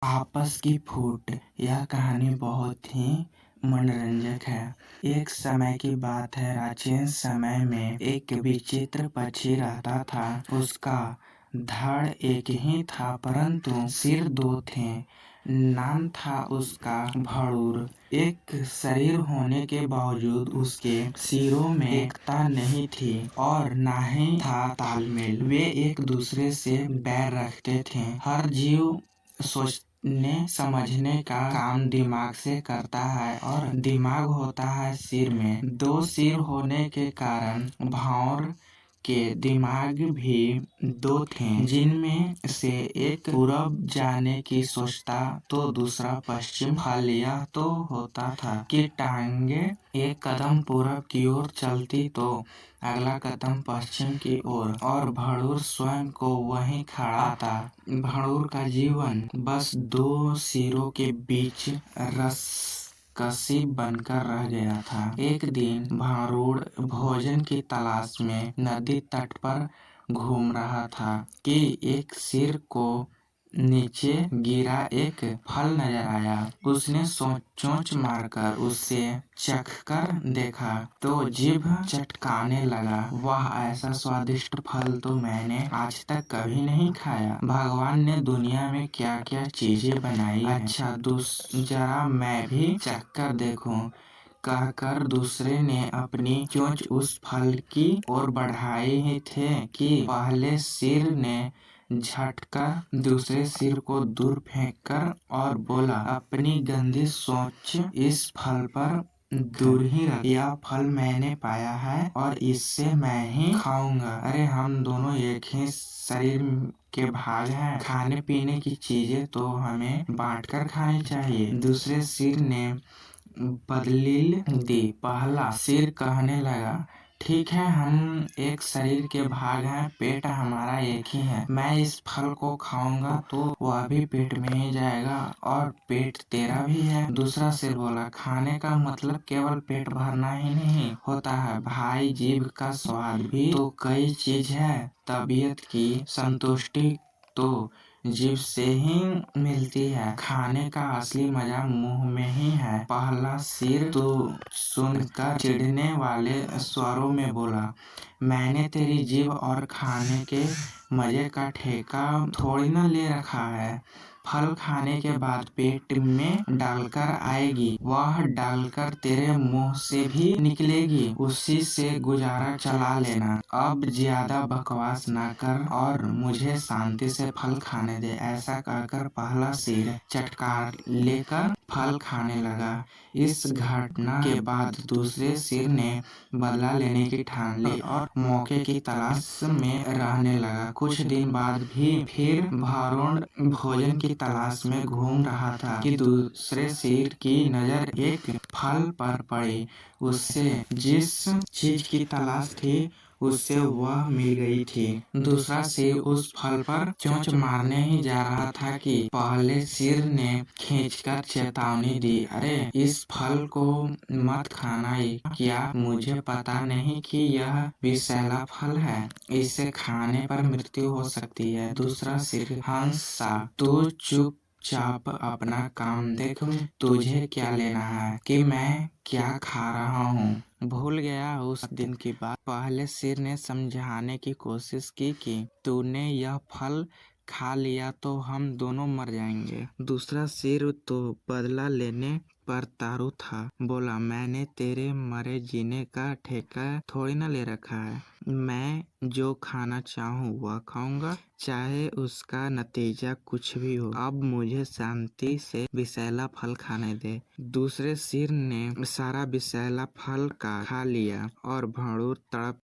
आपस की फूट। यह कहानी बहुत ही मनोरंजक है। एक समय की बात है, प्राचीन समय में एक विचित्र पक्षी रहता था। उसका धड़ एक ही था परंतु सिर दो थे। नाम था उसका भड़ूर। एक शरीर होने के बावजूद उसके सिरों में एकता नहीं थी और ना ही था तालमेल। वे एक दूसरे से बैर रखते थे। हर जीव सोचने समझने का काम दिमाग से करता है और दिमाग होता है सिर में। दो सिर होने के कारण भौर के दिमाग भी दो थे, जिनमें से एक पूरब जाने की सोचता तो दूसरा पश्चिम। फल यह तो होता था कि टांगे एक कदम पूरब की ओर चलती तो अगला कदम पश्चिम की ओर, और भड़ूर स्वयं को वहीं खड़ा था। भड़ूर का जीवन बस दो सिरों के बीच रस्सी बनकर रह गया था। एक दिन भड़ूर भोजन की तलाश में नदी तट पर घूम रहा था कि एक सिर को नीचे गिरा एक फल नजर आया। उसने चोंच मारकर उसे चखकर देखा तो जीभ चटकाने लगा। वाह, ऐसा स्वादिष्ट फल तो मैंने आज तक कभी नहीं खाया। भगवान ने दुनिया में क्या क्या चीजें बनाई हैं। अच्छा, जरा मैं भी चखकर देखूं, कहकर दूसरे ने अपनी चोंच उस फल की ओर बढ़ाई ही थे कि पहले सिर ने झटका दूसरे सिर को दूर फेंककर और बोला, अपनी गंदी सोच इस फल पर दूर ही रख। यह फल मैंने पाया है और इससे मैं ही खाऊंगा। अरे, हम दोनों एक ही शरीर के भाग हैं। खाने पीने की चीजें तो हमें बांटकर खानी चाहिए। दूसरे सिर ने बदलील दी। पहला सिर कहने लगा, ठीक है, हम एक शरीर के भाग हैं, पेट हमारा एक ही है। मैं इस फल को खाऊंगा तो वह भी पेट में ही जाएगा और पेट तेरा भी है। दूसरा सिर बोला, खाने का मतलब केवल पेट भरना ही नहीं होता है भाई, जीभ का स्वाद भी तो कई चीज है। तबीयत की संतुष्टि तो जीभ से ही मिलती है। खाने का असली मजा मुंह में ही है। पहला सिर तो सुनकर चिढ़ने वाले स्वरों में बोला, मैंने तेरी जीभ और खाने के मजे का ठेका थोड़ी न ले रखा है। फल खाने के बाद पेट में डालकर आएगी, वह डालकर तेरे मुंह से भी निकलेगी, उसी से गुजारा चला लेना। अब ज्यादा बकवास ना कर और मुझे शांति से फल खाने दे। ऐसा कहकर पहला सिर चटकार लेकर फल खाने लगा। इस घटना के बाद दूसरे सिर ने बदला लेने की ठान ली और मौके की तलाश में रहने लगा। कुछ दिन बाद भी फिर भड़ूर भोजन की तलाश में घूम रहा था कि दूसरे सिर की नजर एक फल पर पड़ी। उससे जिस चीज की तलाश थी उससे वह मिल गई थी। दूसरा सिर उस फल पर चोंच मारने ही जा रहा था कि पहले सिर ने खींचकर चेतावनी दी, अरे, इस फल को मत खाना। क्या मुझे पता नहीं कि यह विषैला फल है, इसे खाने पर मृत्यु हो सकती है। दूसरा सिर हंसा, तू चुपचाप अपना काम देख। तुझे क्या लेना है कि मैं क्या खा रहा हूँ? भूल गया उस दिन की बात। पहले सिर ने समझाने की कोशिश की कि तूने यह फल खा लिया तो हम दोनों मर जाएंगे। दूसरा सिर तो बदला लेने पर तारू था। बोला, मैंने तेरे मरे जीने का ठेका थोड़ी न ले रखा है। मैं जो खाना चाहूँ वह खाऊंगा, चाहे उसका नतीजा कुछ भी हो। अब मुझे शांति से विषैला फल खाने दे। दूसरे सिर ने सारा विषैला फल का खा लिया और भड़ूर तड़प